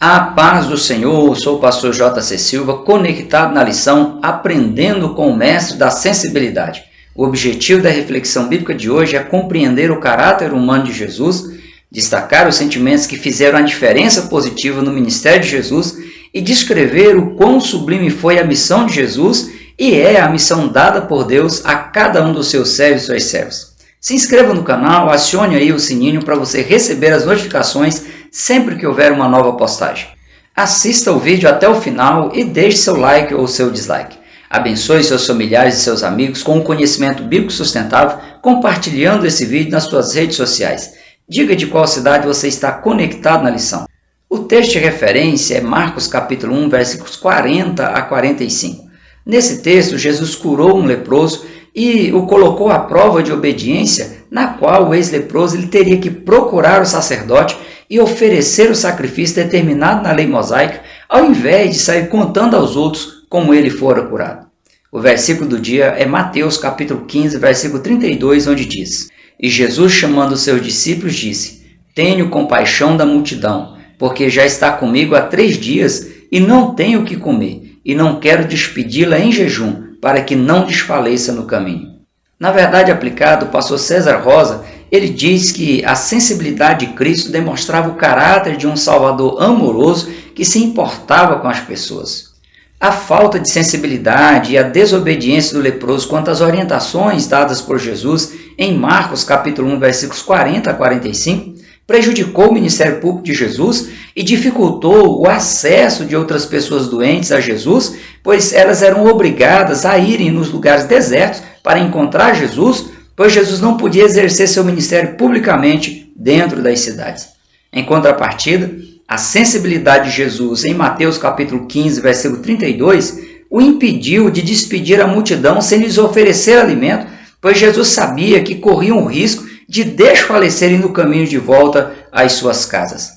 A paz do Senhor, sou o pastor J.C. Silva, conectado na lição Aprendendo com o Mestre da Sensibilidade. O objetivo da reflexão bíblica de hoje é compreender o caráter humano de Jesus, destacar os sentimentos que fizeram a diferença positiva no ministério de Jesus e descrever o quão sublime foi a missão de Jesus e é a missão dada por Deus a cada um dos seus servos e suas servas. Se inscreva no canal, acione aí o sininho para você receber as notificações sempre que houver uma nova postagem. Assista o vídeo até o final e deixe seu like ou seu dislike. Abençoe seus familiares e seus amigos com um conhecimento bíblico sustentável, compartilhando esse vídeo nas suas redes sociais. Diga de qual cidade você está conectado na lição. O texto de referência é Marcos capítulo 1, versículos 40 a 45. Nesse texto, Jesus curou um leproso e o colocou à prova de obediência, na qual o ex-leproso ele teria que procurar o sacerdote e oferecer o sacrifício determinado na lei mosaica, ao invés de sair contando aos outros como ele fora curado. O versículo do dia é Mateus capítulo 15, versículo 32, onde diz: E Jesus, chamando os seus discípulos, disse: Tenho compaixão da multidão, porque já está comigo há 3 dias e não tenho o que comer, e não quero despedi-la em jejum, para que não desfaleça no caminho. Na verdade aplicado, o pastor César Rosa, ele diz que a sensibilidade de Cristo demonstrava o caráter de um Salvador amoroso que se importava com as pessoas. A falta de sensibilidade e a desobediência do leproso quanto às orientações dadas por Jesus em Marcos capítulo 1, versículos 40 a 45, prejudicou o ministério público de Jesus e dificultou o acesso de outras pessoas doentes a Jesus, pois elas eram obrigadas a irem nos lugares desertos para encontrar Jesus, pois Jesus não podia exercer seu ministério publicamente dentro das cidades. Em contrapartida, a sensibilidade de Jesus em Mateus capítulo 15, versículo 32, o impediu de despedir a multidão sem lhes oferecer alimento, pois Jesus sabia que corriam o risco de desfalecerem no caminho de volta às suas casas.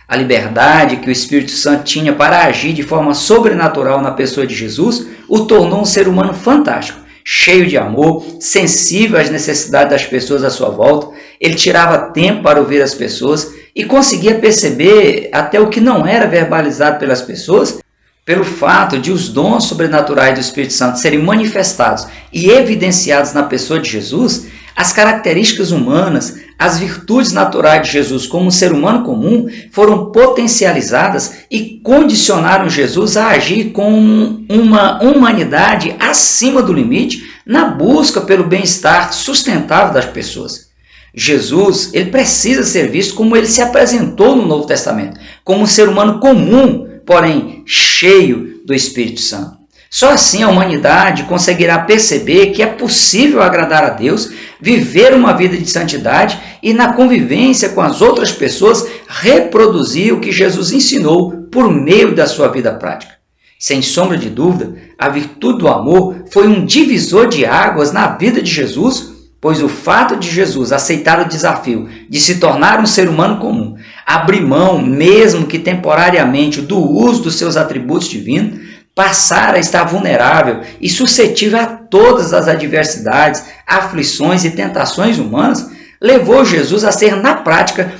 A liberdade que o Espírito Santo tinha para agir de forma sobrenatural na pessoa de Jesus o tornou um ser humano fantástico, cheio de amor, sensível às necessidades das pessoas à sua volta. Ele tirava tempo para ouvir as pessoas e conseguia perceber até o que não era verbalizado pelas pessoas, pelo fato de os dons sobrenaturais do Espírito Santo serem manifestados e evidenciados na pessoa de Jesus. As características humanas, as virtudes naturais de Jesus como um ser humano comum foram potencializadas e condicionaram Jesus a agir com uma humanidade acima do limite na busca pelo bem-estar sustentável das pessoas. Jesus, ele precisa ser visto como ele se apresentou no Novo Testamento, como um ser humano comum, porém cheio do Espírito Santo. Só assim a humanidade conseguirá perceber que é possível agradar a Deus, viver uma vida de santidade e, na convivência com as outras pessoas, reproduzir o que Jesus ensinou por meio da sua vida prática. Sem sombra de dúvida, a virtude do amor foi um divisor de águas na vida de Jesus, pois o fato de Jesus aceitar o desafio de se tornar um ser humano comum, abrir mão, mesmo que temporariamente, do uso dos seus atributos divinos, passar a estar vulnerável e suscetível a todas as adversidades, aflições e tentações humanas, levou Jesus a ser, na prática,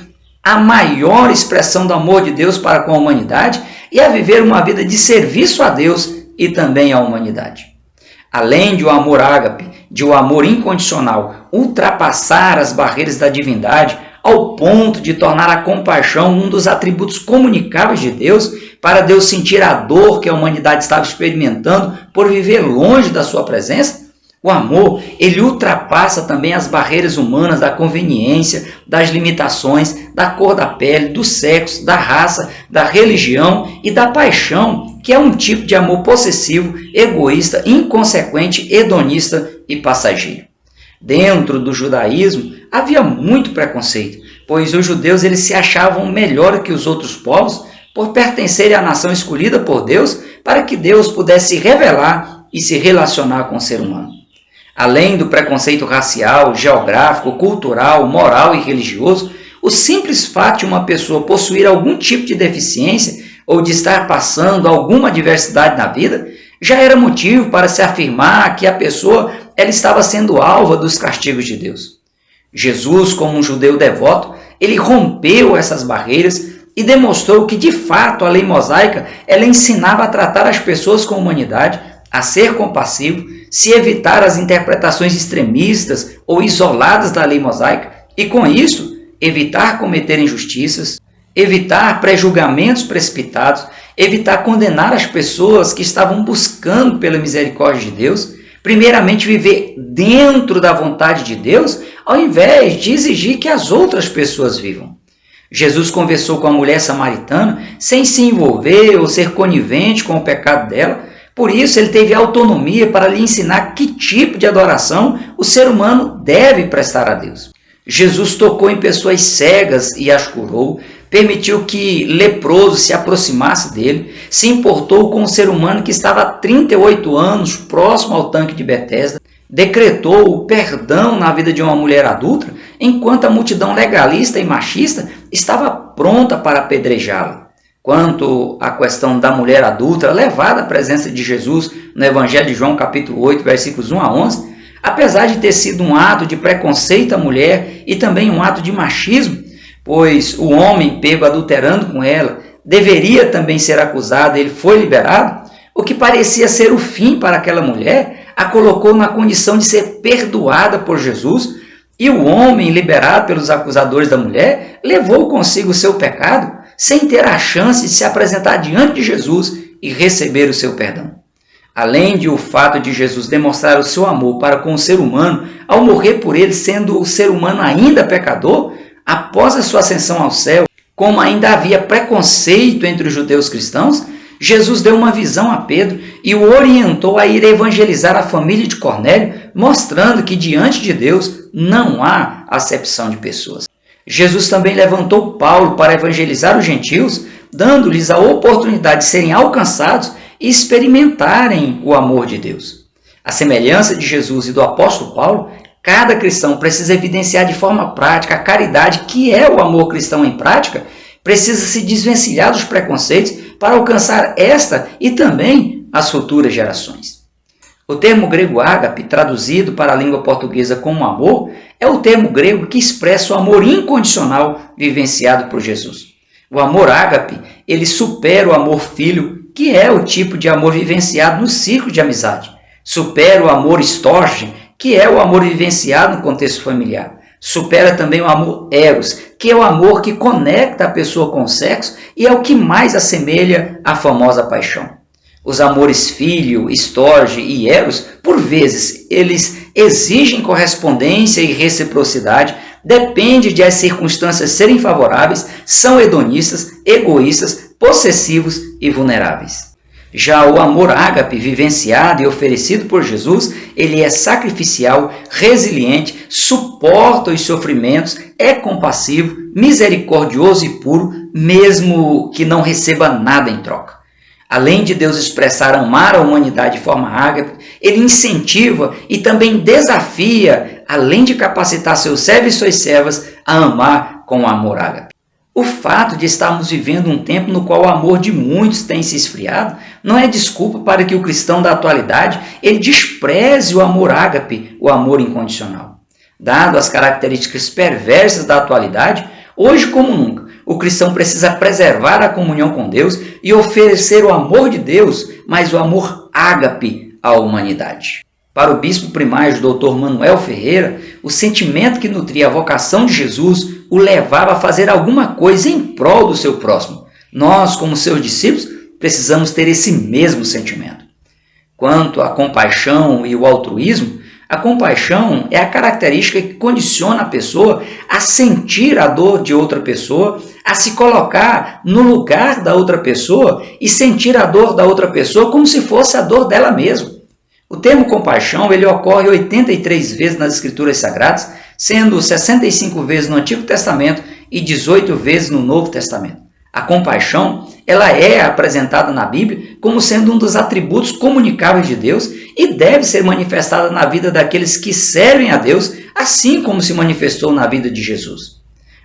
a maior expressão do amor de Deus para com a humanidade e a viver uma vida de serviço a Deus e também à humanidade. Além de o amor ágape, de o amor incondicional, ultrapassar as barreiras da divindade, ao ponto de tornar a compaixão um dos atributos comunicáveis de Deus, para Deus sentir a dor que a humanidade estava experimentando por viver longe da sua presença, o amor, ele ultrapassa também as barreiras humanas da conveniência, das limitações, da cor da pele, do sexo, da raça, da religião e da paixão, que é um tipo de amor possessivo, egoísta, inconsequente, hedonista e passageiro. Dentro do judaísmo havia muito preconceito, pois os judeus eles se achavam melhor que os outros povos por pertencerem à nação escolhida por Deus para que Deus pudesse se revelar e se relacionar com o ser humano. Além do preconceito racial, geográfico, cultural, moral e religioso, o simples fato de uma pessoa possuir algum tipo de deficiência ou de estar passando alguma adversidade na vida já era motivo para se afirmar que a pessoa ela estava sendo alvo dos castigos de Deus. Jesus, como um judeu devoto, ele rompeu essas barreiras, e demonstrou que, de fato, a lei mosaica ela ensinava a tratar as pessoas com humanidade, a ser compassivo, se evitar as interpretações extremistas ou isoladas da lei mosaica e, com isso, evitar cometer injustiças, evitar pré-julgamentos precipitados, evitar condenar as pessoas que estavam buscando pela misericórdia de Deus, primeiramente viver dentro da vontade de Deus, ao invés de exigir que as outras pessoas vivam. Jesus conversou com a mulher samaritana sem se envolver ou ser conivente com o pecado dela, por isso ele teve autonomia para lhe ensinar que tipo de adoração o ser humano deve prestar a Deus. Jesus tocou em pessoas cegas e as curou, permitiu que leproso se aproximasse dele, se importou com um ser humano que estava há 38 anos próximo ao tanque de Betesda, decretou o perdão na vida de uma mulher adúltera, enquanto a multidão legalista e machista estava pronta para apedrejá-la. Quanto à questão da mulher adúltera levada à presença de Jesus no Evangelho de João, capítulo 8, versículos 1 a 11, apesar de ter sido um ato de preconceito à mulher e também um ato de machismo, pois o homem pego adulterando com ela deveria também ser acusado, ele foi liberado, o que parecia ser o fim para aquela mulher, a colocou na condição de ser perdoada por Jesus, e o homem, liberado pelos acusadores da mulher, levou consigo o seu pecado, sem ter a chance de se apresentar diante de Jesus e receber o seu perdão. Além de o fato de Jesus demonstrar o seu amor para com o ser humano, ao morrer por ele sendo o ser humano ainda pecador, após a sua ascensão ao céu, como ainda havia preconceito entre os judeus cristãos, Jesus deu uma visão a Pedro e o orientou a ir evangelizar a família de Cornélio, mostrando que diante de Deus não há acepção de pessoas. Jesus também levantou Paulo para evangelizar os gentios, dando-lhes a oportunidade de serem alcançados e experimentarem o amor de Deus. A semelhança de Jesus e do apóstolo Paulo, cada cristão precisa evidenciar de forma prática a caridade, que é o amor cristão em prática, precisa se desvencilhar dos preconceitos para alcançar esta e também as futuras gerações. O termo grego ágape, traduzido para a língua portuguesa como amor, é o termo grego que expressa o amor incondicional vivenciado por Jesus. O amor ágape, ele supera o amor filho, que é o tipo de amor vivenciado no círculo de amizade. Supera o amor storge, que é o amor vivenciado no contexto familiar. Supera também o amor eros, que é o amor que conecta a pessoa com o sexo e é o que mais assemelha à famosa paixão. Os amores filho, storge e eros, por vezes, eles exigem correspondência e reciprocidade, depende de as circunstâncias serem favoráveis, são hedonistas, egoístas, possessivos e vulneráveis. Já o amor ágape, vivenciado e oferecido por Jesus, ele é sacrificial, resiliente, suporta os sofrimentos, é compassivo, misericordioso e puro, mesmo que não receba nada em troca. Além de Deus expressar amar a humanidade de forma ágape, ele incentiva e também desafia, além de capacitar seus servos e suas servas, a amar com o amor ágape. O fato de estarmos vivendo um tempo no qual o amor de muitos tem se esfriado não é desculpa para que o cristão da atualidade ele despreze o amor ágape, o amor incondicional. Dado as características perversas da atualidade, hoje como nunca, o cristão precisa preservar a comunhão com Deus e oferecer o amor de Deus, mas o amor ágape à humanidade. Para o bispo primário Dr. Manuel Ferreira, o sentimento que nutria a vocação de Jesus o levava a fazer alguma coisa em prol do seu próximo. Nós, como seus discípulos, precisamos ter esse mesmo sentimento. Quanto à compaixão e o altruísmo, a compaixão é a característica que condiciona a pessoa a sentir a dor de outra pessoa, a se colocar no lugar da outra pessoa e sentir a dor da outra pessoa como se fosse a dor dela mesma. O termo compaixão ele ocorre 83 vezes nas Escrituras Sagradas, sendo 65 vezes no Antigo Testamento e 18 vezes no Novo Testamento. A compaixão ela é apresentada na Bíblia como sendo um dos atributos comunicáveis de Deus e deve ser manifestada na vida daqueles que servem a Deus, assim como se manifestou na vida de Jesus.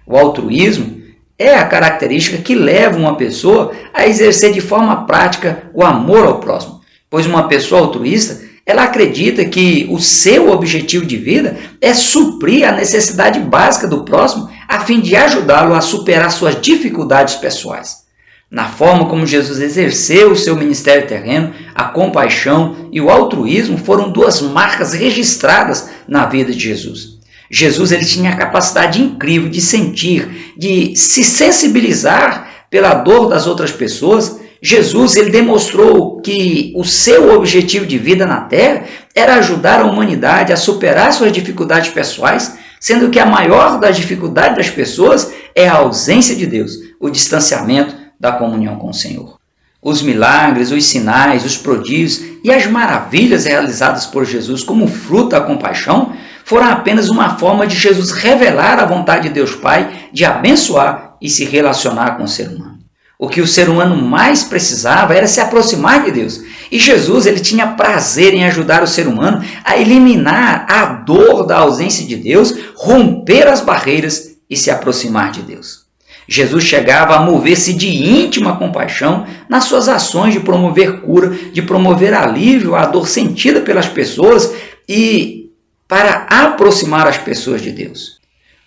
O altruísmo é a característica que leva uma pessoa a exercer de forma prática o amor ao próximo, pois uma pessoa altruísta Ela acredita que o seu objetivo de vida é suprir a necessidade básica do próximo a fim de ajudá-lo a superar suas dificuldades pessoais. Na forma como Jesus exerceu o seu ministério terreno, a compaixão e o altruísmo foram duas marcas registradas na vida de Jesus. Jesus ele tinha a capacidade incrível de sentir, de se sensibilizar pela dor das outras pessoas. Jesus ele demonstrou que o seu objetivo de vida na Terra era ajudar a humanidade a superar suas dificuldades pessoais, sendo que a maior das dificuldades das pessoas é a ausência de Deus, o distanciamento da comunhão com o Senhor. Os milagres, os sinais, os prodígios e as maravilhas realizadas por Jesus como fruto da compaixão foram apenas uma forma de Jesus revelar a vontade de Deus Pai de abençoar e se relacionar com o ser humano. O que o ser humano mais precisava era se aproximar de Deus. E Jesus ele tinha prazer em ajudar o ser humano a eliminar a dor da ausência de Deus, romper as barreiras e se aproximar de Deus. Jesus chegava a mover-se de íntima compaixão nas suas ações de promover cura, de promover alívio à dor sentida pelas pessoas e para aproximar as pessoas de Deus.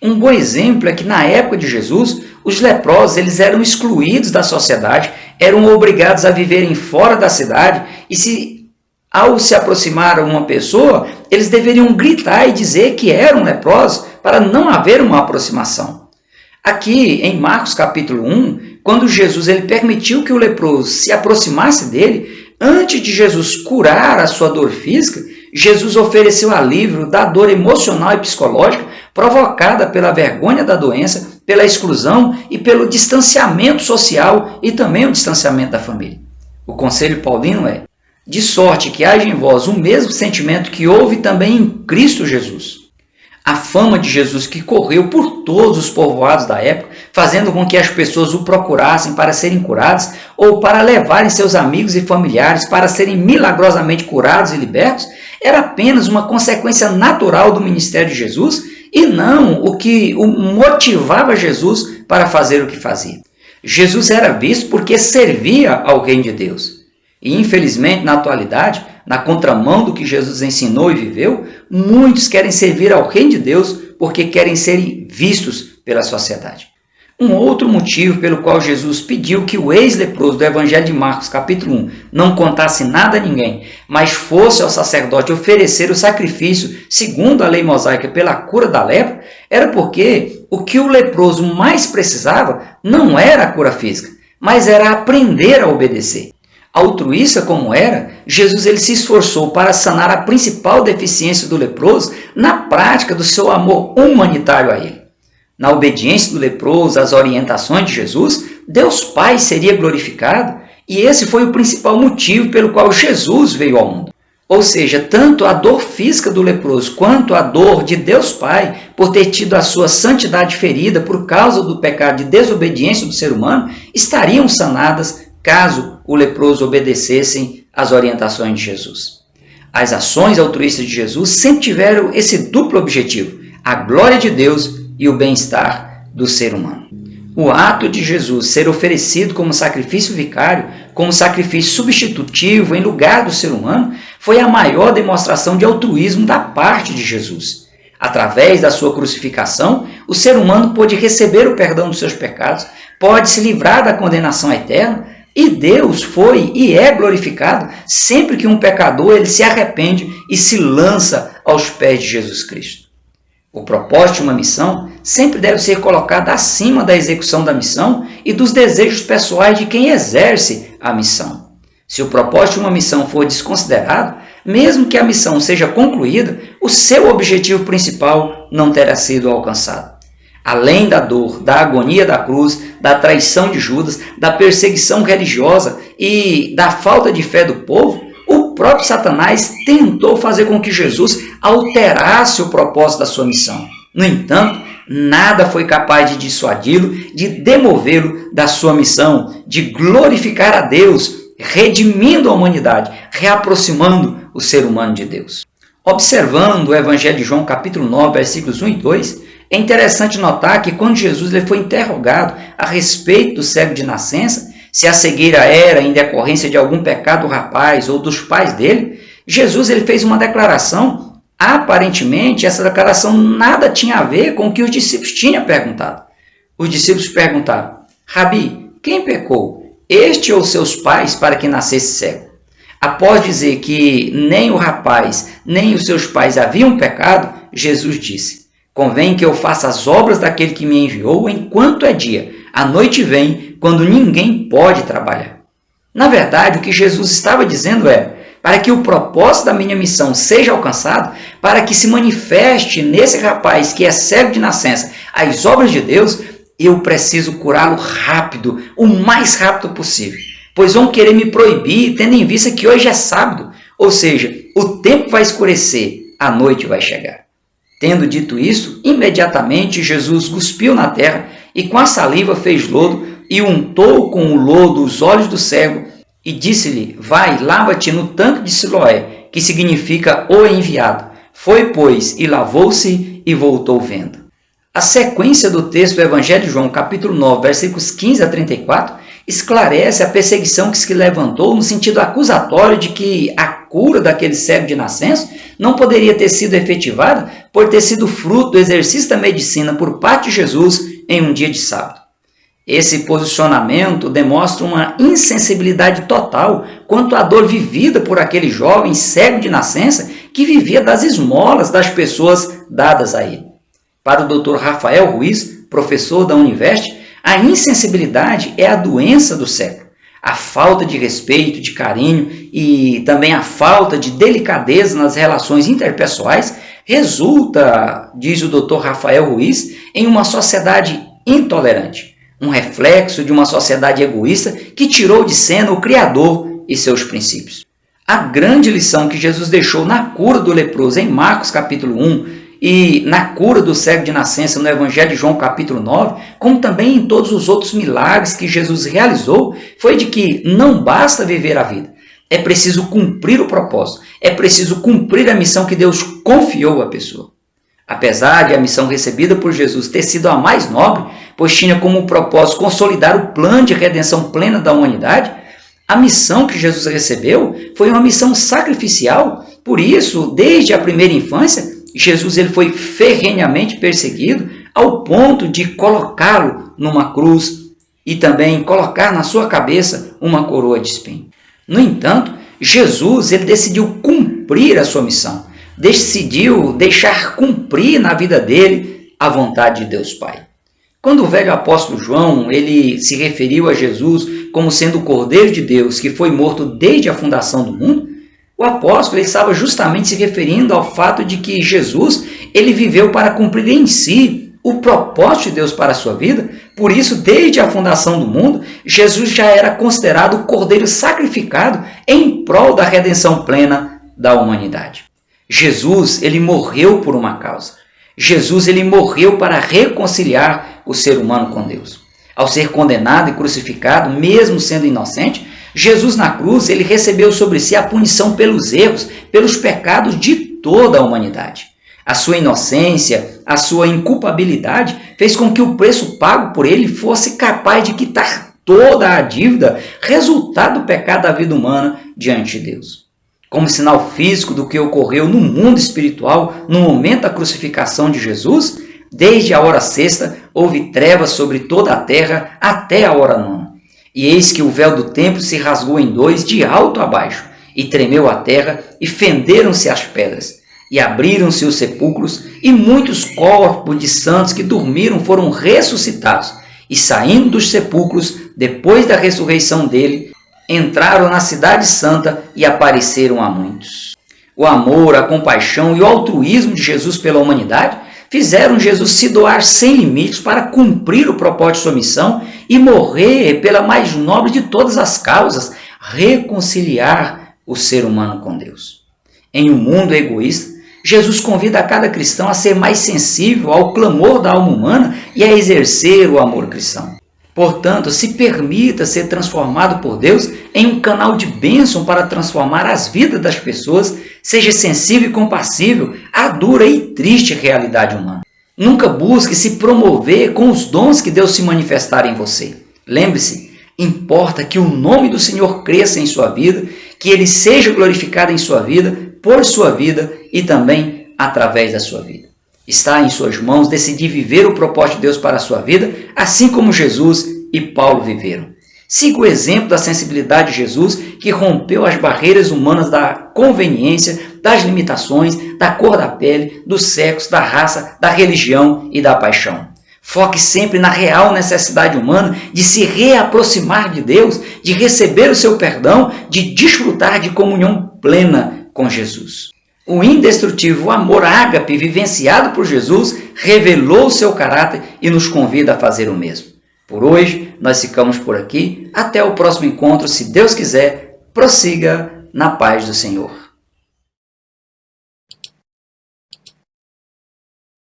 Um bom exemplo é que na época de Jesus, os leprosos eles eram excluídos da sociedade, eram obrigados a viverem fora da cidade e ao se aproximar a uma pessoa, eles deveriam gritar e dizer que eram leprosos para não haver uma aproximação. Aqui em Marcos capítulo 1, quando Jesus ele permitiu que o leproso se aproximasse dele, antes de Jesus curar a sua dor física, Jesus ofereceu alívio da dor emocional e psicológica provocada pela vergonha da doença, pela exclusão e pelo distanciamento social e também o distanciamento da família. O conselho paulino é: de sorte que haja em vós o mesmo sentimento que houve também em Cristo Jesus. A fama de Jesus que correu por todos os povoados da época, fazendo com que as pessoas o procurassem para serem curadas ou para levarem seus amigos e familiares para serem milagrosamente curados e libertos, era apenas uma consequência natural do ministério de Jesus e não o que o motivava Jesus para fazer o que fazia. Jesus era visto porque servia ao reino de Deus. E infelizmente, na atualidade, na contramão do que Jesus ensinou e viveu, muitos querem servir ao reino de Deus porque querem ser vistos pela sociedade. Um outro motivo pelo qual Jesus pediu que o ex-leproso do Evangelho de Marcos, capítulo 1, não contasse nada a ninguém, mas fosse ao sacerdote oferecer o sacrifício segundo a lei mosaica pela cura da lepra, era porque o que o leproso mais precisava não era a cura física, mas era aprender a obedecer. Altruísta como era, Jesus ele se esforçou para sanar a principal deficiência do leproso na prática do seu amor humanitário a ele. Na obediência do leproso às orientações de Jesus, Deus Pai seria glorificado e esse foi o principal motivo pelo qual Jesus veio ao mundo. Ou seja, tanto a dor física do leproso quanto a dor de Deus Pai por ter tido a sua santidade ferida por causa do pecado de desobediência do ser humano estariam sanadas caso o leproso obedecessem às orientações de Jesus. As ações altruístas de Jesus sempre tiveram esse duplo objetivo, a glória de Deus e o bem-estar do ser humano. O ato de Jesus ser oferecido como sacrifício vicário, como sacrifício substitutivo em lugar do ser humano, foi a maior demonstração de altruísmo da parte de Jesus. Através da sua crucificação, o ser humano pôde receber o perdão dos seus pecados, pode se livrar da condenação eterna, e Deus foi e é glorificado sempre que um pecador ele se arrepende e se lança aos pés de Jesus Cristo. O propósito de uma missão sempre deve ser colocado acima da execução da missão e dos desejos pessoais de quem exerce a missão. Se o propósito de uma missão for desconsiderado, mesmo que a missão seja concluída, o seu objetivo principal não terá sido alcançado. Além da dor, da agonia da cruz, da traição de Judas, da perseguição religiosa e da falta de fé do povo, o próprio Satanás tentou fazer com que Jesus alterasse o propósito da sua missão. No entanto, nada foi capaz de dissuadi-lo, de demovê-lo da sua missão, de glorificar a Deus, redimindo a humanidade, reaproximando o ser humano de Deus. Observando o Evangelho de João, capítulo 9, versículos 1 e 2, é interessante notar que quando Jesus foi interrogado a respeito do cego de nascença, se a cegueira era em decorrência de algum pecado do rapaz ou dos pais dele, Jesus ele fez uma declaração, aparentemente essa declaração nada tinha a ver com o que os discípulos tinham perguntado. Os discípulos perguntaram: Rabi, quem pecou, este ou seus pais, para que nascesse cego? Após dizer que nem o rapaz, nem os seus pais haviam pecado, Jesus disse: convém que eu faça as obras daquele que me enviou enquanto é dia. A noite vem, quando ninguém pode trabalhar. Na verdade, o que Jesus estava dizendo é: para que o propósito da minha missão seja alcançado, para que se manifeste nesse rapaz que é cego de nascença as obras de Deus, eu preciso curá-lo rápido, o mais rápido possível. Pois vão querer me proibir, tendo em vista que hoje é sábado. Ou seja, o tempo vai escurecer, a noite vai chegar. Tendo dito isso, imediatamente Jesus cuspiu na terra e com a saliva fez lodo e untou com o lodo os olhos do cego e disse-lhe: vai, lava-te no tanque de Siloé, que significa o enviado. Foi, pois, e lavou-se e voltou vendo. A sequência do texto do Evangelho de João, capítulo 9, versículos 15 a 34, esclarece a perseguição que se levantou no sentido acusatório de que a cura daquele cego de nascença não poderia ter sido efetivada por ter sido fruto do exercício da medicina por parte de Jesus em um dia de sábado. Esse posicionamento demonstra uma insensibilidade total quanto à dor vivida por aquele jovem cego de nascença que vivia das esmolas das pessoas dadas a ele. Para o Dr. Rafael Ruiz, professor da Univest, a insensibilidade é a doença do século. A falta de respeito, de carinho e também a falta de delicadeza nas relações interpessoais resulta, diz o Dr. Rafael Ruiz, em uma sociedade intolerante, um reflexo de uma sociedade egoísta que tirou de cena o Criador e seus princípios. A grande lição que Jesus deixou na cura do leproso em Marcos capítulo 1 e na cura do cego de nascença no Evangelho de João capítulo 9, como também em todos os outros milagres que Jesus realizou, foi de que não basta viver a vida. É preciso cumprir o propósito, é preciso cumprir a missão que Deus confiou à pessoa. Apesar de a missão recebida por Jesus ter sido a mais nobre, pois tinha como propósito consolidar o plano de redenção plena da humanidade, a missão que Jesus recebeu foi uma missão sacrificial. Por isso, desde a primeira infância, Jesus ele foi ferrenhamente perseguido ao ponto de colocá-lo numa cruz e também colocar na sua cabeça uma coroa de espinho. No entanto, Jesus ele decidiu cumprir a sua missão, decidiu deixar cumprir na vida dele a vontade de Deus Pai. Quando o velho apóstolo João ele se referiu a Jesus como sendo o Cordeiro de Deus que foi morto desde a fundação do mundo, o apóstolo ele estava justamente se referindo ao fato de que Jesus ele viveu para cumprir em si o propósito de Deus para a sua vida. Por isso, desde a fundação do mundo, Jesus já era considerado o Cordeiro sacrificado em prol da redenção plena da humanidade. Jesus ele morreu por uma causa. Jesus ele morreu para reconciliar o ser humano com Deus. Ao ser condenado e crucificado, mesmo sendo inocente, Jesus na cruz ele recebeu sobre si a punição pelos erros, pelos pecados de toda a humanidade. A sua inocência, a sua inculpabilidade fez com que o preço pago por ele fosse capaz de quitar toda a dívida resultado do pecado da vida humana diante de Deus. Como sinal físico do que ocorreu no mundo espiritual no momento da crucificação de Jesus, desde a hora sexta houve trevas sobre toda a terra até a hora nona. E eis que o véu do templo se rasgou em dois de alto a baixo, e tremeu a terra, e fenderam-se as pedras, e abriram-se os sepulcros, e muitos corpos de santos que dormiram foram ressuscitados, e saindo dos sepulcros, depois da ressurreição dele, entraram na cidade santa e apareceram a muitos. O amor, a compaixão e o altruísmo de Jesus pela humanidade fizeram Jesus se doar sem limites para cumprir o propósito de sua missão e morrer pela mais nobre de todas as causas, reconciliar o ser humano com Deus. Em um mundo egoísta, Jesus convida a cada cristão a ser mais sensível ao clamor da alma humana e a exercer o amor cristão. Portanto, se permita ser transformado por Deus em um canal de bênção para transformar as vidas das pessoas, seja sensível e compassível à dura e triste realidade humana. Nunca busque se promover com os dons que Deus se manifestar em você. Lembre-se, importa que o nome do Senhor cresça em sua vida, que Ele seja glorificado em sua vida, por sua vida e também através da sua vida. Está em suas mãos decidir viver o propósito de Deus para a sua vida, assim como Jesus e Paulo viveram. Siga o exemplo da sensibilidade de Jesus, que rompeu as barreiras humanas da conveniência, das limitações, da cor da pele, do sexo, da raça, da religião e da paixão. Foque sempre na real necessidade humana de se reaproximar de Deus, de receber o seu perdão, de desfrutar de comunhão plena com Jesus. O indestrutível amor ágape vivenciado por Jesus revelou o seu caráter e nos convida a fazer o mesmo. Por hoje, nós ficamos por aqui. Até o próximo encontro, se Deus quiser. Prossiga na paz do Senhor.